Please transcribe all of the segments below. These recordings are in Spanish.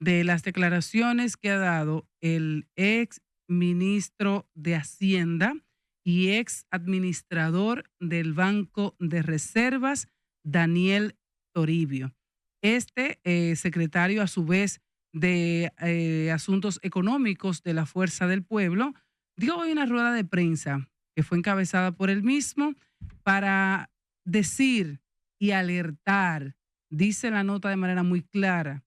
de las declaraciones que ha dado el ex ministro de Hacienda y ex administrador del Banco de Reservas, Daniel Toribio. Este secretario, a su vez, de Asuntos Económicos de la Fuerza del Pueblo, dio hoy una rueda de prensa que fue encabezada por él mismo para decir y alertar, dice la nota de manera muy clara,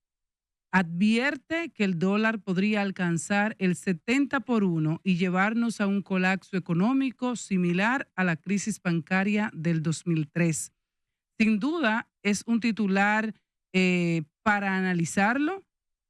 advierte que el dólar podría alcanzar el 70 por 1 y llevarnos a un colapso económico similar a la crisis bancaria del 2003. Sin duda, es un titular para analizarlo,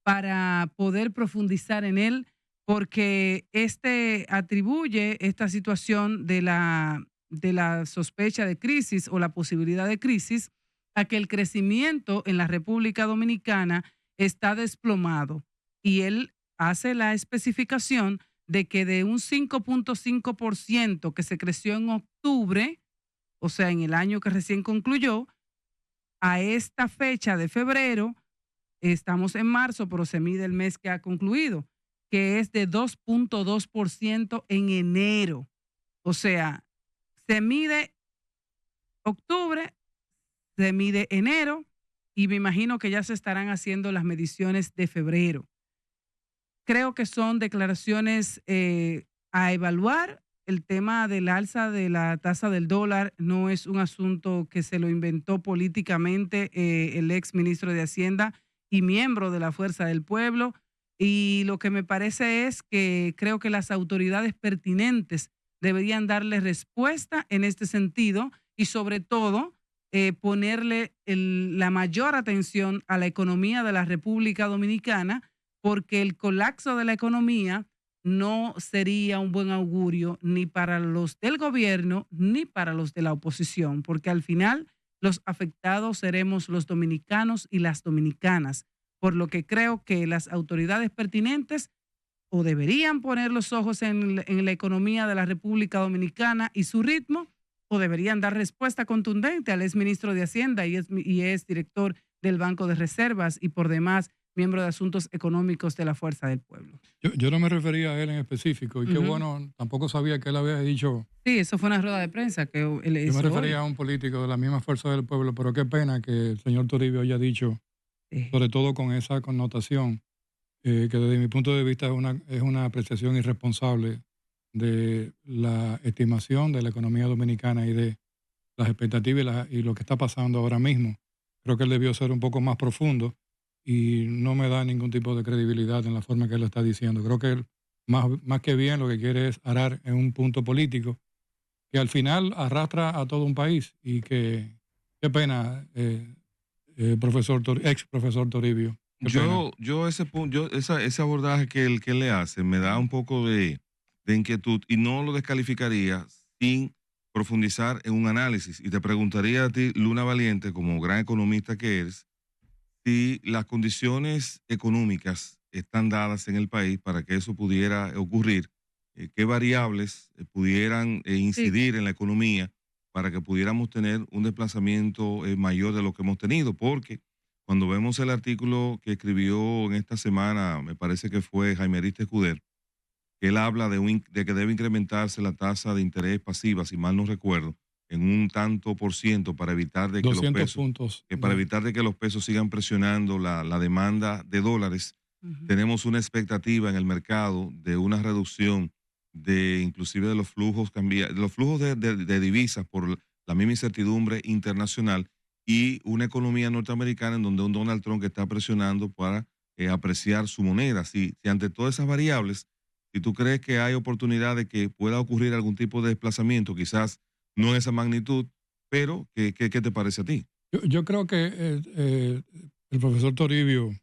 para poder profundizar en él, porque este atribuye esta situación de la sospecha de crisis o la posibilidad de crisis a que el crecimiento en la República Dominicana está desplomado. Y él hace la especificación de que de un 5.5% que se creció en octubre, o sea, en el año que recién concluyó, a esta fecha de febrero, estamos en marzo, pero se mide el mes que ha concluido, que es de 2.2% en enero. O sea, se mide octubre, se mide enero y me imagino que ya se estarán haciendo las mediciones de febrero. Creo que son declaraciones a evaluar. El tema del alza de la tasa del dólar no es un asunto que se lo inventó políticamente el ex ministro de Hacienda y miembro de la Fuerza del Pueblo. Y lo que me parece es que creo que las autoridades pertinentes deberían darle respuesta en este sentido y sobre todo ponerle la mayor atención a la economía de la República Dominicana, porque el colapso de la economía no sería un buen augurio ni para los del gobierno ni para los de la oposición, porque al final los afectados seremos los dominicanos y las dominicanas, por lo que creo que las autoridades pertinentes o deberían poner los ojos en la economía de la República Dominicana y su ritmo, o deberían dar respuesta contundente al exministro de Hacienda y es director del Banco de Reservas y por demás miembro de Asuntos Económicos de la Fuerza del Pueblo. Yo no me refería a él en específico y qué bueno, tampoco sabía que él había dicho. Sí, eso fue una rueda de prensa que él Yo me hizo refería hoy. a un político de la misma Fuerza del Pueblo, pero qué pena que el señor Toribio haya dicho, sobre todo con esa connotación, que desde mi punto de vista es una apreciación irresponsable de la estimación de la economía dominicana y de las expectativas y lo que está pasando ahora mismo. Creo que él debió ser un poco más profundo y no me da ningún tipo de credibilidad en la forma que él lo está diciendo. Creo que él, más que bien, lo que quiere es arar en un punto político que al final arrastra a todo un país y que, qué pena, ex profesor Toribio. Qué pena. Yo ese punto, ese abordaje que él le hace me da un poco de inquietud y no lo descalificaría sin profundizar en un análisis. Y te preguntaría a ti, Luna Valiente, como gran economista que eres, si las condiciones económicas están dadas en el país para que eso pudiera ocurrir, qué variables pudieran incidir en la economía para que pudiéramos tener un desplazamiento mayor de lo que hemos tenido, porque cuando vemos el artículo que escribió en esta semana, me parece que fue Jaime Arista Escuder, que él habla de que debe incrementarse la tasa de interés pasiva, si mal no recuerdo, en un tanto por ciento para evitar de que 200 los pesos, puntos. para evitar de que los pesos sigan presionando la demanda de dólares. Tenemos una expectativa en el mercado de una reducción de inclusive de los flujos de divisas por la misma incertidumbre internacional y una economía norteamericana en donde un Donald Trump que está presionando para apreciar su moneda. Si ante todas esas variables, si tú crees que hay oportunidad de que pueda ocurrir algún tipo de desplazamiento, quizás no en esa magnitud, pero ¿qué te parece a ti? Yo creo que el profesor Toribio,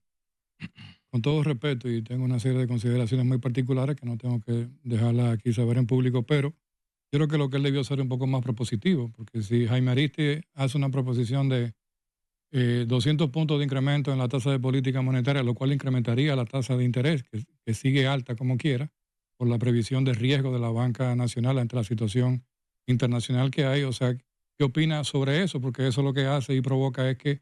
con todo respeto, y tengo una serie de consideraciones muy particulares que no tengo que dejarlas aquí saber en público, pero yo creo que lo que él debió ser un poco más propositivo, porque si Jaime Ariste hace una proposición de 200 puntos de incremento en la tasa de política monetaria, lo cual incrementaría la tasa de interés, que sigue alta como quiera, por la previsión de riesgo de la banca nacional ante la situación internacional que hay. O sea, ¿qué opina sobre eso? Porque eso lo que hace y provoca es que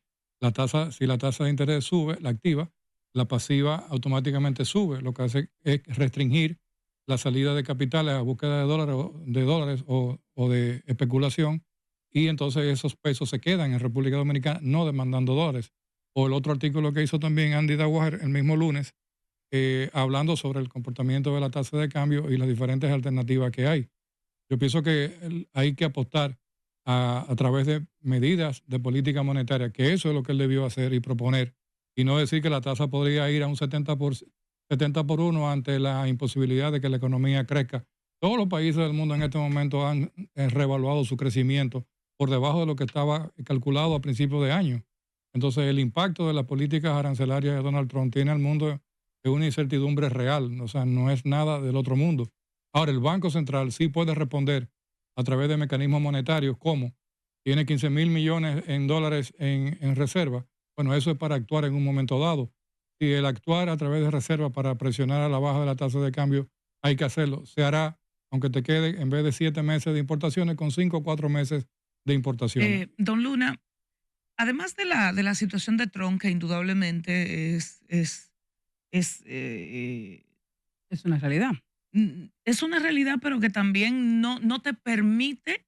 si la tasa de interés sube, la activa, la pasiva automáticamente sube. Lo que hace es restringir la salida de capitales a búsqueda de dólares o de especulación, y entonces esos pesos se quedan en República Dominicana no demandando dólares. O el otro artículo que hizo también Andy Dawager el mismo lunes, hablando sobre el comportamiento de la tasa de cambio y las diferentes alternativas que hay. Yo pienso que hay que apostar a través de medidas de política monetaria, que eso es lo que él debió hacer y proponer, y no decir que la tasa podría ir a un 70 por 1 ante la imposibilidad de que la economía crezca. Todos los países del mundo en este momento han reevaluado su crecimiento por debajo de lo que estaba calculado a principios de año. Entonces, el impacto de las políticas arancelarias de Donald Trump tiene al mundo en una incertidumbre real, o sea, no es nada del otro mundo. Ahora, el Banco Central sí puede responder a través de mecanismos monetarios, como tiene 15,000 millones en dólares en reserva. Bueno, eso es para actuar en un momento dado. Si el actuar a través de reserva para presionar a la baja de la tasa de cambio, hay que hacerlo. Se hará, aunque te quede, en vez de 7 meses de importaciones, con 5 o 4 meses de importaciones. Don Luna, además de la situación de Trump, que indudablemente es una realidad. Es una realidad, pero que también no te permite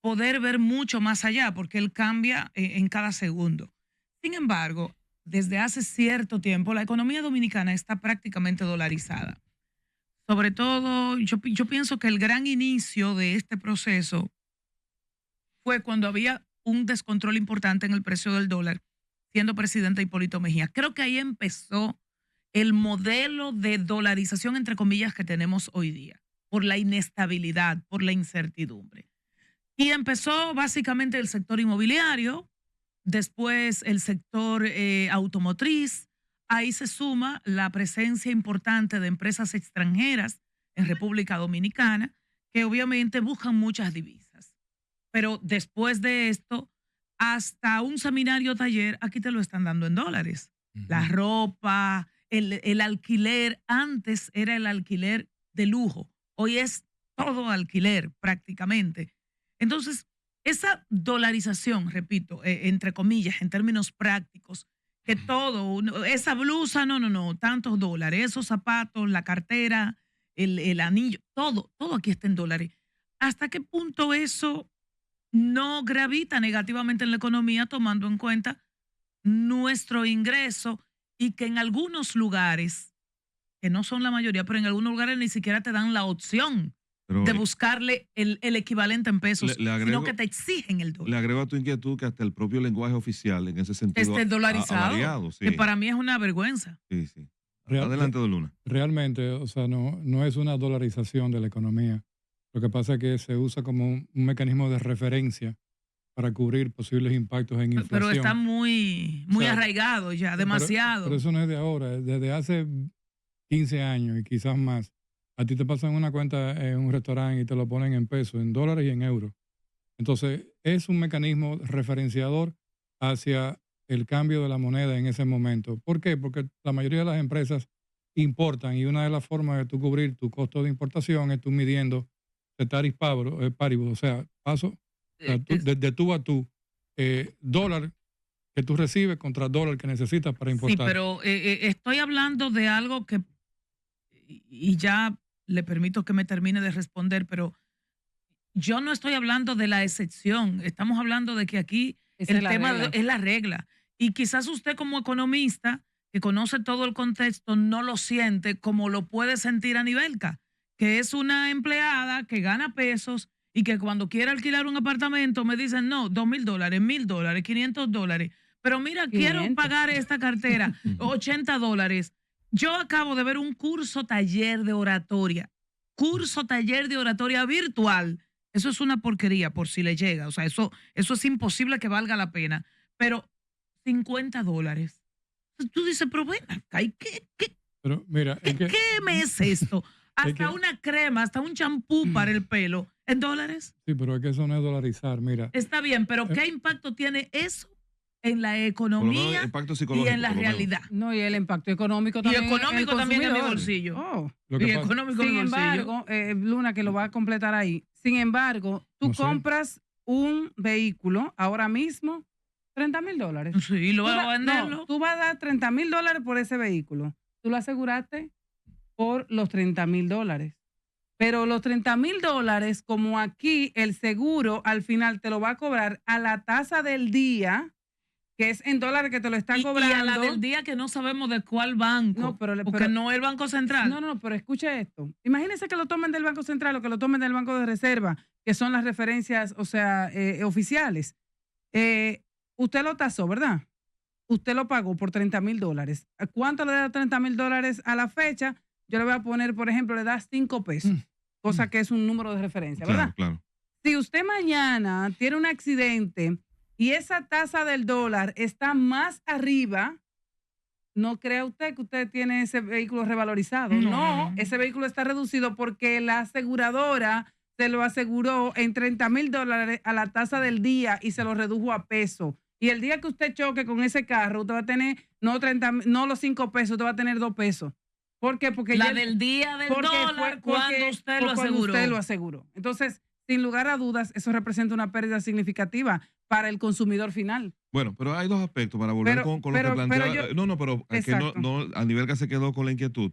poder ver mucho más allá, porque él cambia en cada segundo. Sin embargo, desde hace cierto tiempo, la economía dominicana está prácticamente dolarizada. Sobre todo, yo pienso que el gran inicio de este proceso fue cuando había un descontrol importante en el precio del dólar, siendo presidente Hipólito Mejía. Creo que ahí empezó el modelo de dolarización, entre comillas, que tenemos hoy día, por la inestabilidad, por la incertidumbre. Y empezó básicamente el sector inmobiliario, después el sector automotriz. Ahí se suma la presencia importante de empresas extranjeras en República Dominicana, que obviamente buscan muchas divisas. Pero después de esto, hasta un seminario taller, aquí te lo están dando en dólares. La ropa, el alquiler, antes era el alquiler de lujo, hoy es todo alquiler prácticamente. Entonces, esa dolarización, repito, entre comillas, en términos prácticos, que todo, esa blusa, no, tantos dólares, esos zapatos, la cartera, el anillo, todo aquí está en dólares. ¿Hasta qué punto eso no gravita negativamente en la economía, tomando en cuenta nuestro ingreso, y que en algunos lugares, que no son la mayoría, pero en algunos lugares ni siquiera te dan la opción de buscarle el equivalente en pesos, sino que te exigen el dólar? Le agrego a tu inquietud que hasta el propio lenguaje oficial en ese sentido esté dolarizado, ha variado, sí. Que para mí es una vergüenza. Sí. Adelante, don Luna. Realmente, o sea, no es una dolarización de la economía. Lo que pasa es que se usa como un mecanismo de referencia para cubrir posibles impactos en inflación. Pero está muy arraigado ya, demasiado. Pero eso no es de ahora, desde hace 15 años y quizás más. A ti te pasan una cuenta en un restaurante y te lo ponen en pesos, en dólares y en euros. Entonces, es un mecanismo referenciador hacia el cambio de la moneda en ese momento. ¿Por qué? Porque la mayoría de las empresas importan, y una de las formas de tú cubrir tu costo de importación es tú midiendo ceteris paribus, o sea, de tú a tú, dólar que tú recibes contra dólar que necesitas para importar. Sí, pero estoy hablando de algo que, y ya le permito que me termine de responder, pero yo no estoy hablando de la excepción, estamos hablando de que aquí el tema es la regla. Y quizás usted, como economista, que conoce todo el contexto, no lo siente como lo puede sentir Anibelka, que es una empleada que gana pesos y que cuando quiere alquilar un apartamento me dicen, no, $2,000, $1,000, $500. Pero mira, 500. Quiero pagar esta cartera, $80. Yo acabo de ver un taller de oratoria virtual. Eso es una porquería, por si le llega. O sea, eso es imposible que valga la pena. Pero $50. Tú dices, pero ven acá, ¿y qué? Pero mira, ¿Qué mes es esto? Hasta una crema, hasta un champú para el pelo, ¿en dólares? Sí, pero es que eso no es dolarizar, mira. Está bien, pero ¿qué impacto tiene eso en la economía y en la realidad? No, y el impacto económico también. Y económico también en mi bolsillo. Sin embargo, Luna, que lo va a completar ahí. Sin embargo, tú compras un vehículo ahora mismo $30,000. Sí, lo va a venderlo. No, tú vas a dar $30,000 por ese vehículo. Tú lo aseguraste por los $30,000. Pero los $30,000, como aquí el seguro al final te lo va a cobrar a la tasa del día, que es en dólares que te lo están cobrando. Y a la del día que no sabemos de cuál banco. No, porque no es el Banco Central. No, pero escuche esto. Imagínense que lo tomen del Banco Central o que lo tomen del Banco de Reserva, que son las referencias, o sea, oficiales. Usted lo tasó, ¿verdad? Usted lo pagó por $30,000. ¿Cuánto le da $30,000 a la fecha? Yo le voy a poner, por ejemplo, le da 5 pesos, cosa que es un número de referencia, ¿verdad? Claro. Si usted mañana tiene un accidente y esa tasa del dólar está más arriba, no crea usted que usted tiene ese vehículo revalorizado. No, ese vehículo está reducido porque la aseguradora se lo aseguró en $30,000 a la tasa del día y se lo redujo a peso. Y el día que usted choque con ese carro, usted va a tener no los 5 pesos, usted va a tener 2 pesos. ¿Por qué? Porque del día del dólar, cuando usted lo aseguró. Entonces, sin lugar a dudas, eso representa una pérdida significativa para el consumidor final. Bueno, pero hay dos aspectos para volver con lo que planteaba. Pero que no, a nivel que se quedó con la inquietud.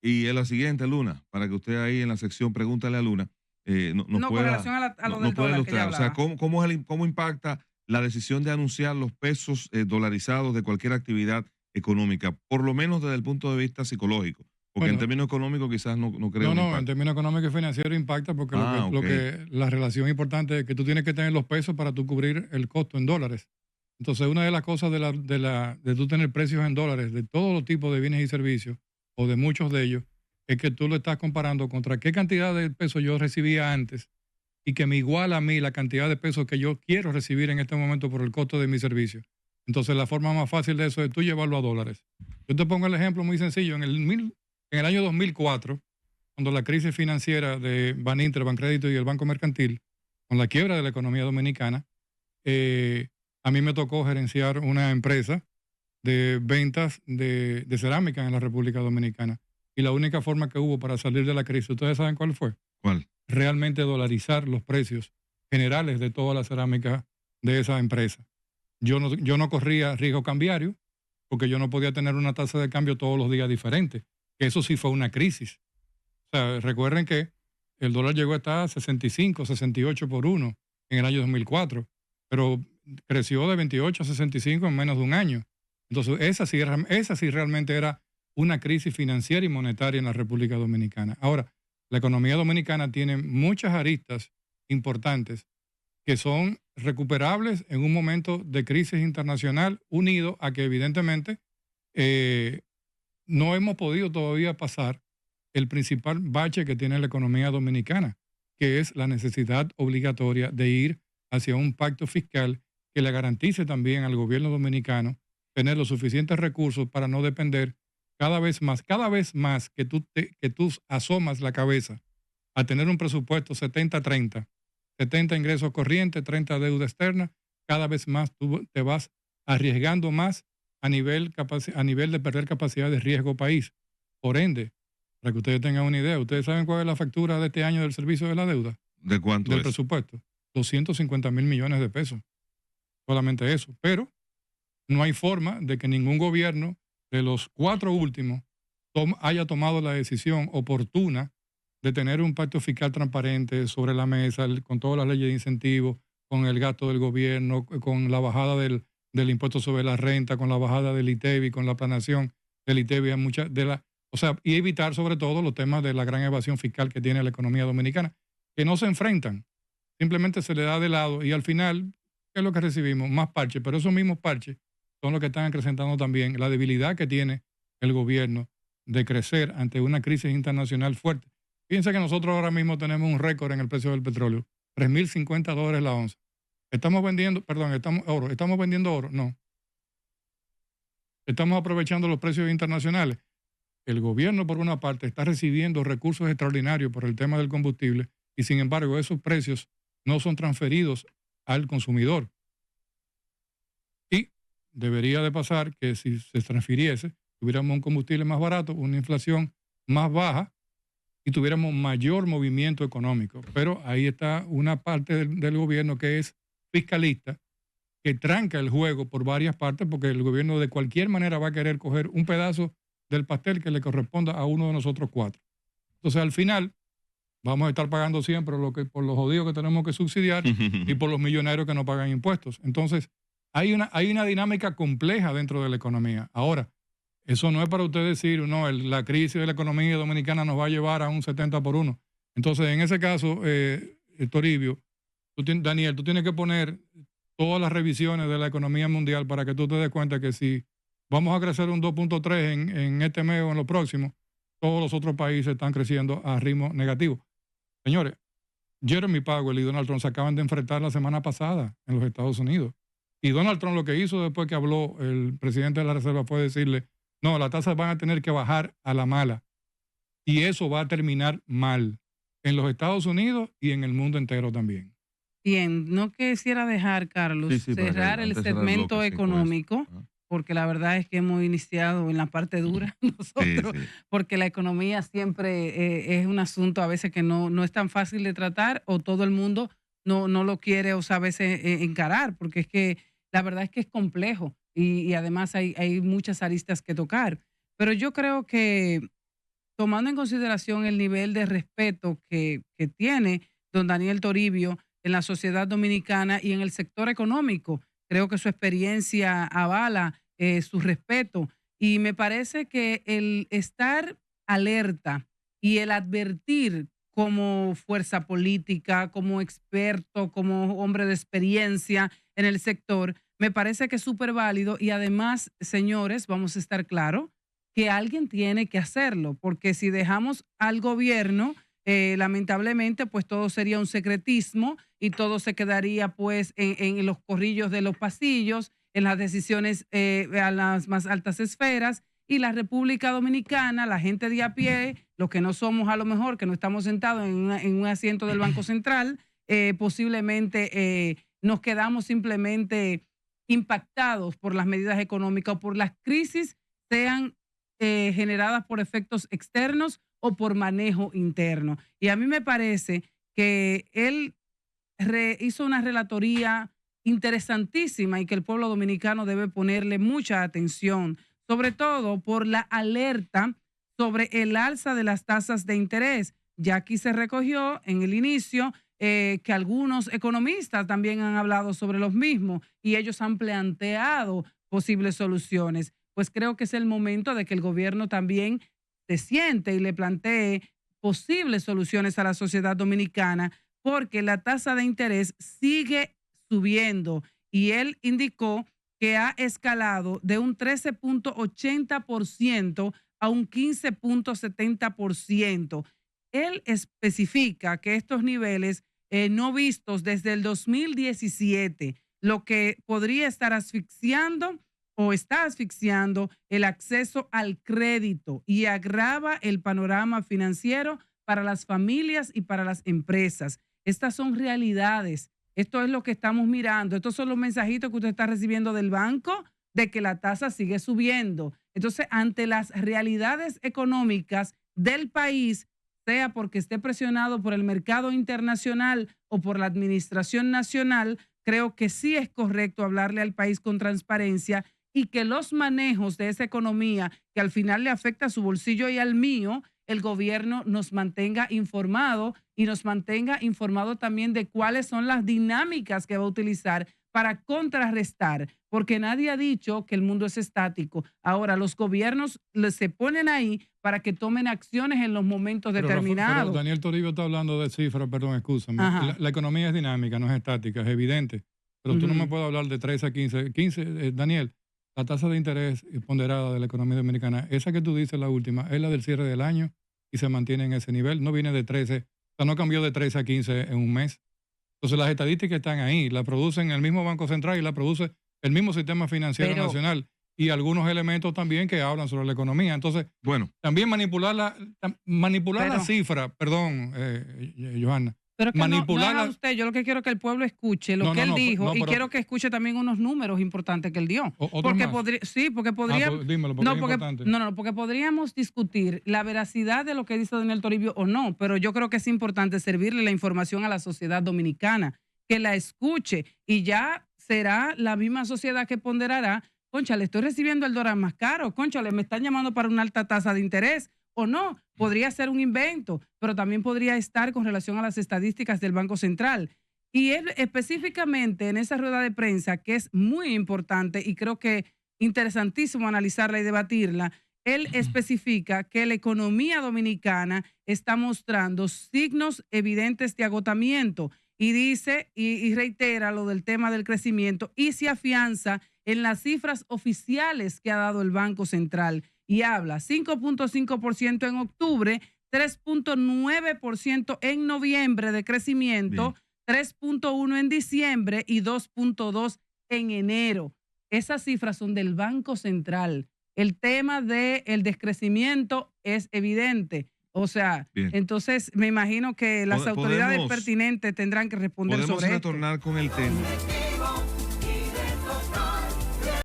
Y es la siguiente, Luna, para que usted ahí en la sección Pregúntale a Luna nos pueda, con relación a lo del dólar que ya hablaba. O sea, ¿cómo impacta la decisión de anunciar los pesos dolarizados de cualquier actividad económica, por lo menos desde el punto de vista psicológico? Porque en términos económicos quizás no creo. No, en términos económicos y financieros impacta porque la relación importante es que tú tienes que tener los pesos para tú cubrir el costo en dólares. Entonces, una de las cosas de tú tener precios en dólares de todos los tipos de bienes y servicios, o de muchos de ellos, es que tú lo estás comparando contra qué cantidad de pesos yo recibía antes y que me iguala a mí la cantidad de pesos que yo quiero recibir en este momento por el costo de mi servicio. Entonces, la forma más fácil de eso es tú llevarlo a dólares. Yo te pongo el ejemplo muy sencillo. En el año 2004, cuando la crisis financiera de Baninter, Bancrédito y el Banco Mercantil, con la quiebra de la economía dominicana, a mí me tocó gerenciar una empresa de ventas de cerámica en la República Dominicana. Y la única forma que hubo para salir de la crisis, ¿ustedes saben cuál fue? ¿Cuál? Realmente dolarizar los precios generales de toda la cerámica de esa empresa. Yo no corría riesgo cambiario porque yo no podía tener una tasa de cambio todos los días diferente. Eso sí fue una crisis. O sea, recuerden que el dólar llegó a estar 65, 68 por 1 en el año 2004, pero creció de 28 a 65 en menos de un año. Entonces, esa sí realmente era una crisis financiera y monetaria en la República Dominicana. Ahora, la economía dominicana tiene muchas aristas importantes que son recuperables en un momento de crisis internacional, unido a que evidentemente no hemos podido todavía pasar el principal bache que tiene la economía dominicana, que es la necesidad obligatoria de ir hacia un pacto fiscal que le garantice también al gobierno dominicano tener los suficientes recursos para no depender cada vez más que tú asomas la cabeza a tener un presupuesto 70-30, 70 ingresos corrientes, 30 deuda externa, cada vez más tú te vas arriesgando más a nivel de perder capacidad de riesgo país. Por ende, para que ustedes tengan una idea, ¿ustedes saben cuál es la factura de este año del servicio de la deuda? ¿De cuánto del presupuesto? 250,000 millones de pesos. Solamente eso. Pero no hay forma de que ningún gobierno de los 4 últimos haya tomado la decisión oportuna de tener un pacto fiscal transparente sobre la mesa, con todas las leyes de incentivos, con el gasto del gobierno, con la bajada del impuesto sobre la renta, con la bajada del ITEVI, con la planación del ITEVI, y evitar sobre todo los temas de la gran evasión fiscal que tiene la economía dominicana, que no se enfrentan, simplemente se le da de lado y al final, ¿qué es lo que recibimos? Más parches, pero esos mismos parches son los que están acrecentando también la debilidad que tiene el gobierno de crecer ante una crisis internacional fuerte. Fíjense que nosotros ahora mismo tenemos un récord en el precio del petróleo, $3,050 la onza. ¿Estamos vendiendo oro? No. Estamos aprovechando los precios internacionales. El gobierno, por una parte, está recibiendo recursos extraordinarios por el tema del combustible y, sin embargo, esos precios no son transferidos al consumidor. Y debería de pasar que si se transfiriese, tuviéramos un combustible más barato, una inflación más baja y tuviéramos mayor movimiento económico. Pero ahí está una parte del gobierno que es fiscalista, que tranca el juego por varias partes, porque el gobierno de cualquier manera va a querer coger un pedazo del pastel que le corresponda a uno de nosotros 4. Entonces, al final, vamos a estar pagando siempre por los jodidos que tenemos que subsidiar y por los millonarios que no pagan impuestos. Entonces, hay una dinámica compleja dentro de la economía. Ahora, eso no es para usted decir, no, la crisis de la economía dominicana nos va a llevar a un 70-1. Entonces, en ese caso, Toribio, Daniel, tú tienes que poner todas las revisiones de la economía mundial para que tú te des cuenta que si vamos a crecer un 2.3 en este mes o en lo próximo, todos los otros países están creciendo a ritmo negativo. Señores, Jeremy Powell y Donald Trump se acaban de enfrentar la semana pasada en los Estados Unidos. Y Donald Trump lo que hizo después que habló el presidente de la Reserva fue decirle, no, las tasas van a tener que bajar a la mala. Y eso va a terminar mal en los Estados Unidos y en el mundo entero también. Bien, no quisiera dejar, Carlos, cerrar el segmento económico, porque la verdad es que hemos iniciado en la parte dura nosotros, porque la economía siempre es un asunto a veces que no es tan fácil de tratar o todo el mundo no lo quiere, o sea, a veces encarar, porque es que la verdad es que es complejo y además hay muchas aristas que tocar. Pero yo creo que tomando en consideración el nivel de respeto que tiene don Daniel Toribio en la sociedad dominicana y en el sector económico, creo que su experiencia avala su respeto. Y me parece que el estar alerta y el advertir como fuerza política, como experto, como hombre de experiencia en el sector, me parece que es súper válido. Y además, señores, vamos a estar claros que alguien tiene que hacerlo, porque si dejamos al gobierno, lamentablemente, pues todo sería un secretismo y todo se quedaría pues en los corrillos de los pasillos, en las decisiones a las más altas esferas, y la República Dominicana, la gente de a pie, los que no somos a lo mejor, que no estamos sentados en un asiento del Banco Central, posiblemente nos quedamos simplemente impactados por las medidas económicas o por las crisis, sean generadas por efectos externos o por manejo interno. Y a mí me parece que él hizo una relatoría interesantísima y que el pueblo dominicano debe ponerle mucha atención, sobre todo por la alerta sobre el alza de las tasas de interés. Ya aquí se recogió en el inicio que algunos economistas también han hablado sobre los mismos y ellos han planteado posibles soluciones. Pues creo que es el momento de que el gobierno también se siente y le plantee posibles soluciones a la sociedad dominicana, porque la tasa de interés sigue subiendo y él indicó que ha escalado de un 13.80% a un 15.70%. Él especifica que estos niveles no vistos desde el 2017, lo que podría estar asfixiando o está asfixiando el acceso al crédito y agrava el panorama financiero para las familias y para las empresas. Estas son realidades. Esto es lo que estamos mirando. Estos son los mensajitos que usted está recibiendo del banco de que la tasa sigue subiendo. Entonces, ante las realidades económicas del país, sea porque esté presionado por el mercado internacional o por la administración nacional, creo que sí es correcto hablarle al país con transparencia y que los manejos de esa economía, que al final le afecta a su bolsillo y al mío, el gobierno nos mantenga informado y nos mantenga informado también de cuáles son las dinámicas que va a utilizar para contrarrestar, porque nadie ha dicho que el mundo es estático. Ahora, los gobiernos se ponen ahí para que tomen acciones en los momentos determinados. Pero Daniel Toribio está hablando de cifras, perdón, escúchame. La economía es dinámica, no es estática, es evidente. Pero tú no me puedes hablar de 13 a 15. Daniel, la tasa de interés ponderada de la economía dominicana, esa que tú dices, la última, es la del cierre del año y se mantiene en ese nivel. No viene de 13, o sea, no cambió de 13 a 15 en un mes. Entonces las estadísticas están ahí, la producen el mismo Banco Central y la produce el mismo Sistema Financiero Nacional y algunos elementos también que hablan sobre la economía. Entonces, bueno, también manipular la cifra, perdón, Johanna. Pero que no haga usted, yo lo que quiero es que el pueblo escuche lo que él dijo y quiero que escuche también unos números importantes que él dio. Porque podría, dímelo, porque podríamos discutir la veracidad de lo que dice Daniel Toribio o no, pero yo creo que es importante servirle la información a la sociedad dominicana, que la escuche y ya será la misma sociedad que ponderará, cónchale, estoy recibiendo el dólar más caro, cónchale, me están llamando para una alta tasa de interés, o no, podría ser un invento, pero también podría estar con relación a las estadísticas del Banco Central. Y él específicamente en esa rueda de prensa, que es muy importante y creo que interesantísimo analizarla y debatirla, él especifica que la economía dominicana está mostrando signos evidentes de agotamiento y dice y reitera lo del tema del crecimiento y se afianza en las cifras oficiales que ha dado el Banco Central y habla 5.5% en octubre, 3.9% en noviembre de crecimiento, 3.1% en diciembre y 2.2% en enero. Esas cifras son del Banco Central. El tema del descrecimiento es evidente. O sea, entonces me imagino que las autoridades pertinentes tendrán que responder sobre esto. Podemos retornar con el tema.